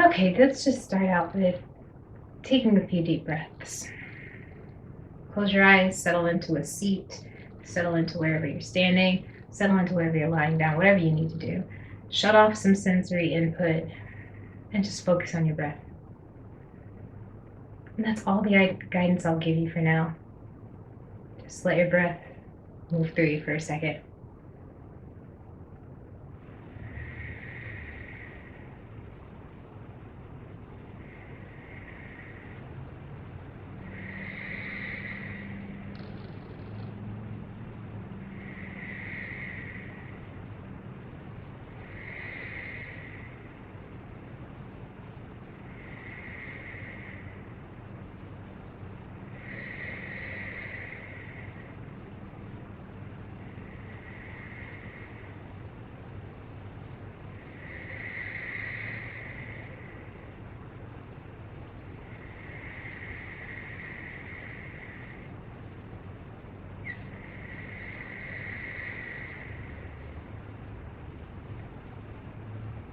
Okay, let's just start out with taking a few deep breaths. Close your eyes, settle into a seat, settle into wherever you're standing, settle into wherever you're lying down, whatever you need to do. Shut off some sensory input and just focus on your breath. And that's all the guidance I'll give you for now. Just let your breath move through you for a second.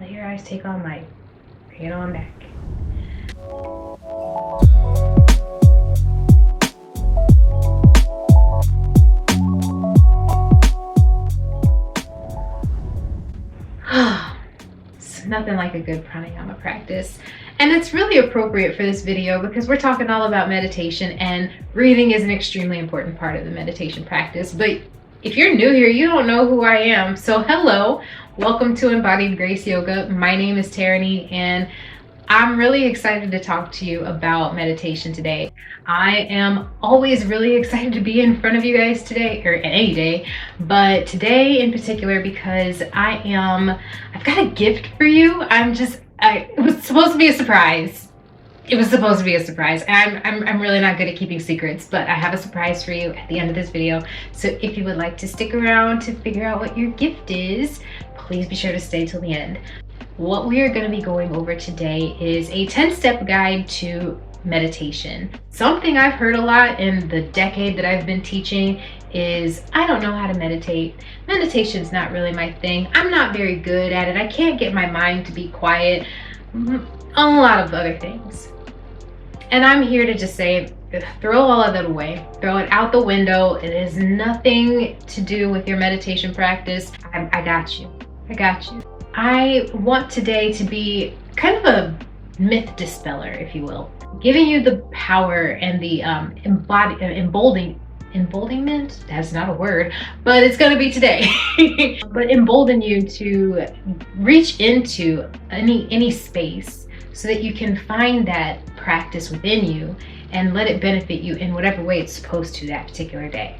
Let your eyes take on light. Bring it on back. It's nothing like a good pranayama practice. And it's really appropriate for this video because we're talking all about meditation, and breathing is an extremely important part of the meditation practice. But if you're new here, you don't know who I am. So hello, welcome to Embodied Grace Yoga. My name is Tarani, and I'm really excited to talk to you about meditation today. I am always really excited to be in front of you guys today, or any day, but today in particular because I've got a gift for you. It was supposed to be a surprise. It was supposed to be a surprise. I'm really not good at keeping secrets, but I have a surprise for you at the end of this video. So if you would like to stick around to figure out what your gift is, please be sure to stay till the end. What we are going to be going over today is a 10-step guide to meditation. Something I've heard a lot in the decade that I've been teaching is, I don't know how to meditate. Meditation's not really my thing. I'm not very good at it. I can't get my mind to be quiet. A lot of other things. And I'm here to just say, throw all of that away. Throw it out the window. It has nothing to do with your meditation practice. I got you. I got you. I want today to be kind of a myth dispeller, if you will, giving you the power and the embodiment, that's not a word, but it's going to be today, but embolden you to reach into any space so that you can find that practice within you and let it benefit you in whatever way it's supposed to that particular day.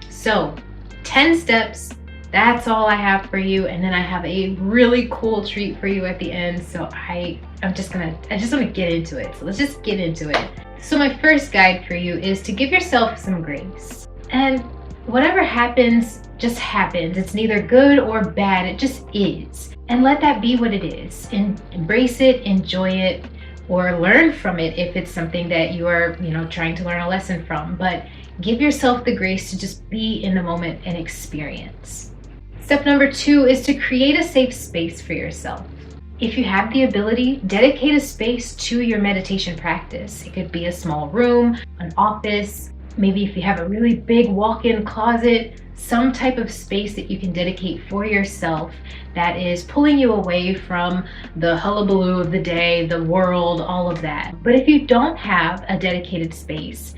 So 10 steps. That's all I have for you, and then I have a really cool treat for you at the end. So I just want to get into it. So let's just get into it. So my first guide for you is to give yourself some grace. And whatever happens, just happens. It's neither good or bad. It just is. And let that be what it is. And embrace it, enjoy it, or learn from it if it's something that you are, trying to learn a lesson from. But give yourself the grace to just be in the moment and experience. Step number 2 is to create a safe space for yourself. If you have the ability, dedicate a space to your meditation practice. It could be a small room, an office, maybe if you have a really big walk-in closet, some type of space that you can dedicate for yourself that is pulling you away from the hullabaloo of the day, the world, all of that. But if you don't have a dedicated space,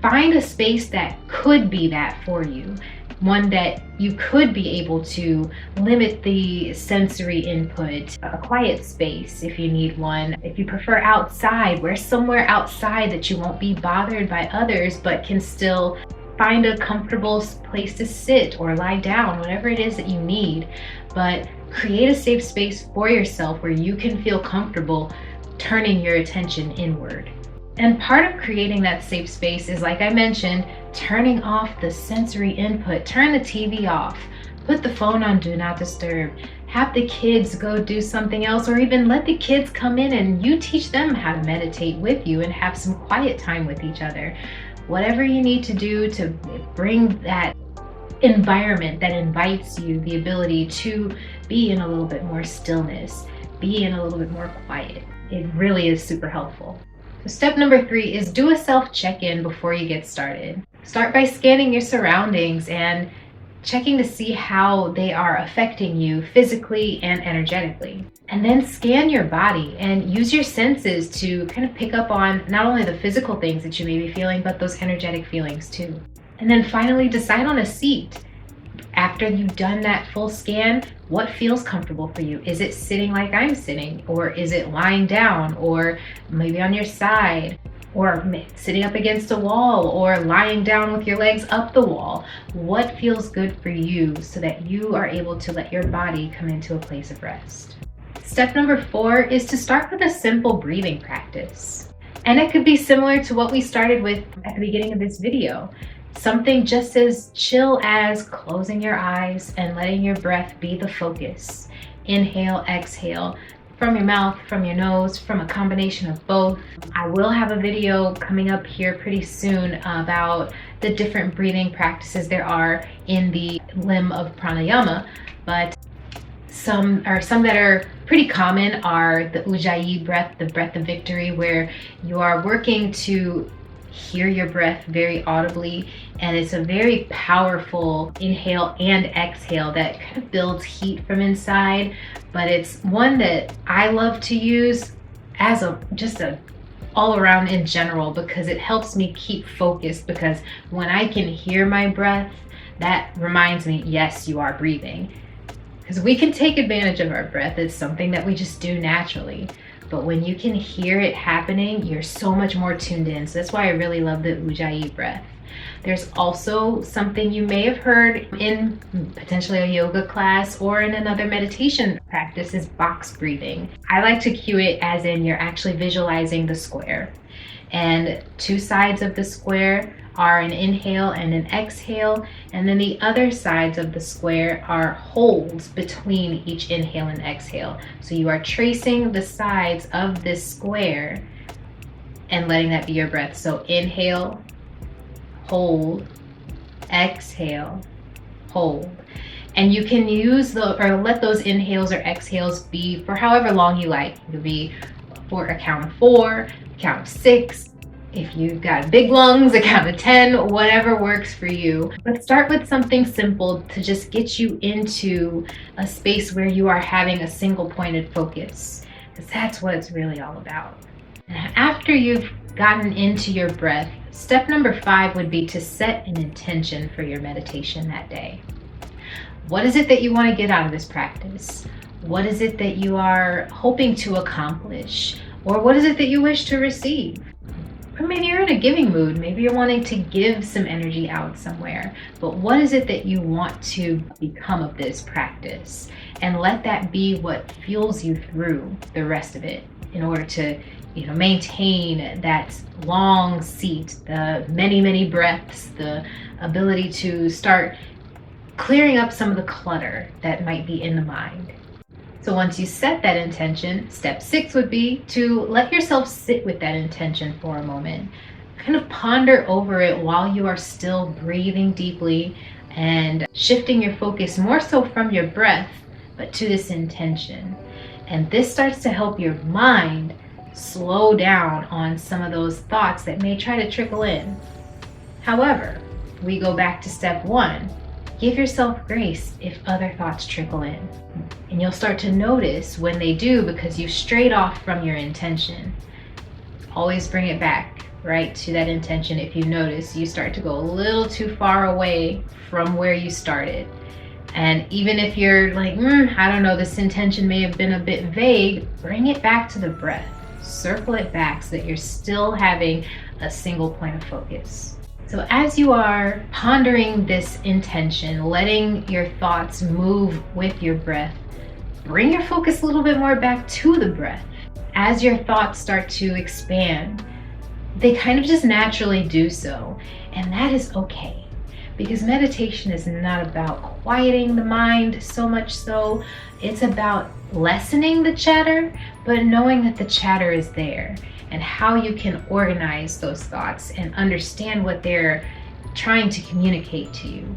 find a space that could be that for you. One that you could be able to limit the sensory input, a quiet space if you need one. If you prefer outside, wear somewhere outside that you won't be bothered by others, but can still find a comfortable place to sit or lie down, whatever it is that you need. But create a safe space for yourself where you can feel comfortable turning your attention inward. And part of creating that safe space is, like I mentioned, turning off the sensory input. Turn the TV off. Put the phone on Do Not Disturb. Have the kids go do something else, or even let the kids come in and you teach them how to meditate with you and have some quiet time with each other. Whatever you need to do to bring that environment that invites you the ability to be in a little bit more stillness. being a little bit more quiet. It really is super helpful. So step number 3 is do a self check-in before you get started. Start by scanning your surroundings and checking to see how they are affecting you physically and energetically. And then scan your body and use your senses to kind of pick up on not only the physical things that you may be feeling, but those energetic feelings too. And then finally decide on a seat. After you've done that full scan, what feels comfortable for you? Is it sitting like I'm sitting? Or is it lying down? Or maybe on your side? Or sitting up against a wall? Or lying down with your legs up the wall? What feels good for you so that you are able to let your body come into a place of rest? Step number 4 is to start with a simple breathing practice. And it could be similar to what we started with at the beginning of this video. Something just as chill as closing your eyes and letting your breath be the focus. Inhale, exhale from your mouth, from your nose, from a combination of both. I will have a video coming up here pretty soon about the different breathing practices there are in the limb of pranayama, but some that are pretty common are the Ujjayi breath, the breath of victory, where you are working to hear your breath very audibly, and it's a very powerful inhale and exhale that kind of builds heat from inside. But it's one that I love to use as just a all around in general, because it helps me keep focused, because when I can hear my breath, that reminds me, yes, you are breathing. Because we can take advantage of our breath. It's something that we just do naturally. But when you can hear it happening, you're so much more tuned in. So that's why I really love the Ujjayi breath. There's also something you may have heard in potentially a yoga class or in another meditation practice is box breathing. I like to cue it as in you're actually visualizing the square. And 2 sides of the square are an inhale and an exhale, and then the other sides of the square are holds between each inhale and exhale. So you are tracing the sides of this square and letting that be your breath. So inhale, hold, exhale, hold. And you can use let those inhales or exhales be for however long you like. It could be for a count of 4, count of 6. If you've got big lungs, a count of 10, whatever works for you. But start with something simple to just get you into a space where you are having a single pointed focus, because that's what it's really all about. And after you've gotten into your breath, step number 5 would be to set an intention for your meditation that day. What is it that you want to get out of this practice? What is it that you are hoping to accomplish? Or what is it that you wish to receive? Or maybe you're in a giving mood. Maybe you're wanting to give some energy out somewhere. But what is it that you want to become of this practice? And let that be what fuels you through the rest of it in order to, maintain that long seat, the many, many breaths, the ability to start clearing up some of the clutter that might be in the mind. So once you set that intention, step 6 would be to let yourself sit with that intention for a moment. Kind of ponder over it while you are still breathing deeply and shifting your focus more so from your breath, but to this intention. And this starts to help your mind slow down on some of those thoughts that may try to trickle in. However, we go back to step 1. Give yourself grace if other thoughts trickle in. And you'll start to notice when they do, because you strayed off from your intention. Always bring it back right to that intention. If you notice you start to go a little too far away from where you started. And even if you're like, I don't know, this intention may have been a bit vague, bring it back to the breath. Circle it back so that you're still having a single point of focus. So as you are pondering this intention, letting your thoughts move with your breath, bring your focus a little bit more back to the breath. As your thoughts start to expand, they kind of just naturally do so. And that is okay, because meditation is not about quieting the mind so much so. It's about lessening the chatter, but knowing that the chatter is there, and how you can organize those thoughts and understand what they're trying to communicate to you.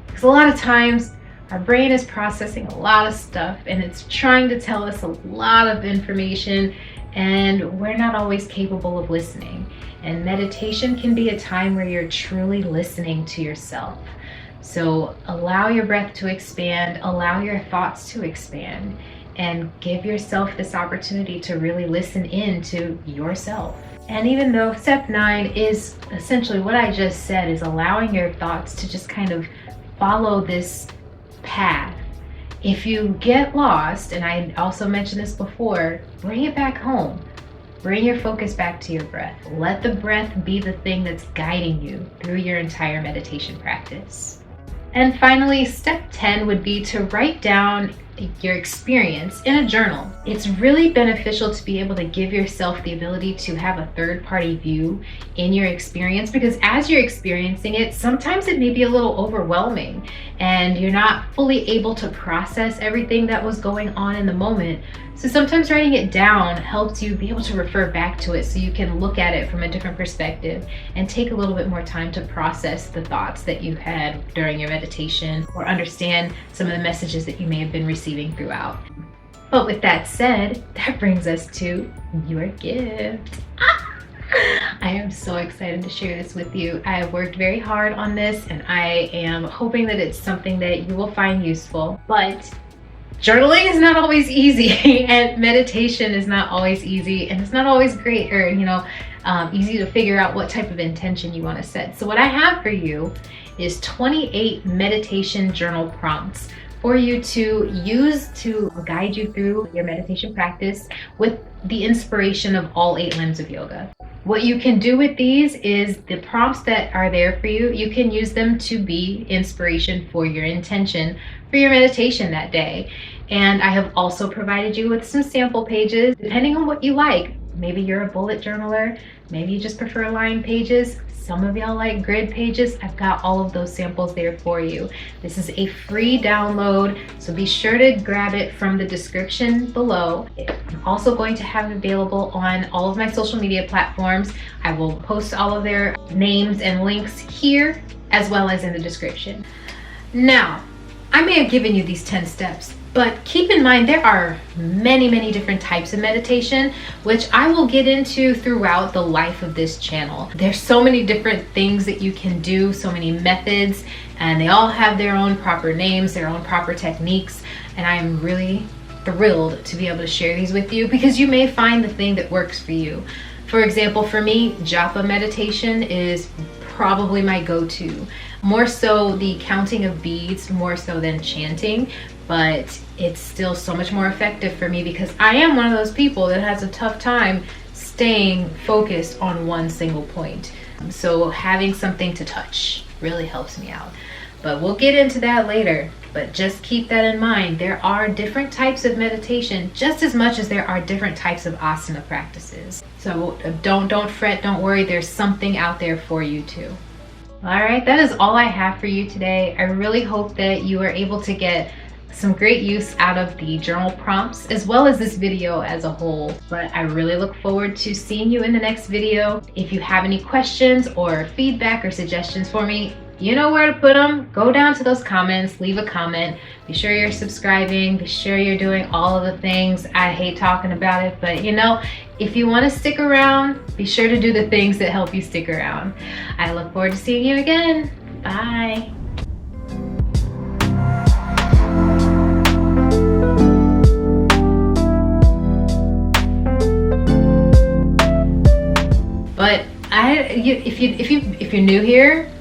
Because a lot of times Our brain is processing a lot of stuff and it's trying to tell us a lot of information, and we're not always capable of listening. And meditation can be a time where you're truly listening to yourself. So allow your breath to expand, allow your thoughts to expand, and give yourself this opportunity to really listen in to yourself. And even though step 9 is essentially what I just said, is allowing your thoughts to just kind of follow this path. If you get lost, and I also mentioned this before, bring it back home. Bring your focus back to your breath. Let the breath be the thing that's guiding you through your entire meditation practice. And finally, step 10 would be to write down your experience in a journal. It's really beneficial to be able to give yourself the ability to have a third-party view in your experience, because as you're experiencing it, sometimes it may be a little overwhelming and you're not fully able to process everything that was going on in the moment. So sometimes writing it down helps you be able to refer back to it so you can look at it from a different perspective and take a little bit more time to process the thoughts that you had during your meditation, or understand some of the messages that you may have been receiving throughout. But with that said, that brings us to your gift. I am so excited to share this with you. I have worked very hard on this and I am hoping that it's something that you will find useful. But journaling is not always easy and meditation is not always easy, and it's not always great or easy to figure out what type of intention you want to set. So what I have for you is 28 meditation journal prompts for you to use to guide you through your meditation practice with the inspiration of all 8 limbs of yoga. What you can do with these is the prompts that are there for you, you can use them to be inspiration for your intention for your meditation that day. And I have also provided you with some sample pages, depending on what you like. Maybe you're a bullet journaler, maybe you just prefer line pages. Some of y'all like grid pages. I've got all of those samples there for you. This is a free download, so be sure to grab it from the description below. I'm also going to have it available on all of my social media platforms. I will post all of their names and links here, as well as in the description. Now, I may have given you these 10 steps, but keep in mind there are many different types of meditation, which I will get into throughout the life of this channel. There's so many different things that you can do, so many methods, and they all have their own proper names, their own proper techniques, and I am really thrilled to be able to share these with you because you may find the thing that works for you. For example, for me, japa meditation is probably my go-to. More so the counting of beads, more so than chanting, but it's still so much more effective for me because I am one of those people that has a tough time staying focused on one single point. So having something to touch really helps me out. But we'll get into that later. But just keep that in mind. There are different types of meditation just as much as there are different types of asana practices. So don't fret, don't worry. There's something out there for you too. All right, that is all I have for you today. I really hope that you are able to get some great use out of the journal prompts as well as this video as a whole. But I really look forward to seeing you in the next video. If you have any questions or feedback or suggestions for me, you know where to put them. Go down to those comments, leave a comment. Be sure you're subscribing, be sure you're doing all of the things. I hate talking about it, but if you want to stick around, be sure to do the things that help you stick around. I look forward to seeing you again. Bye. But if you're new here,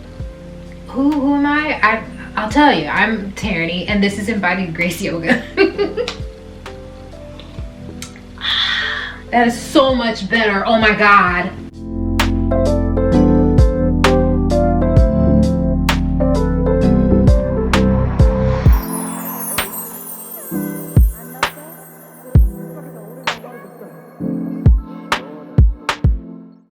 who am I? I'll tell you. I'm Tierney, and this is Embodied Grace Yoga. That is so much better. Oh my God.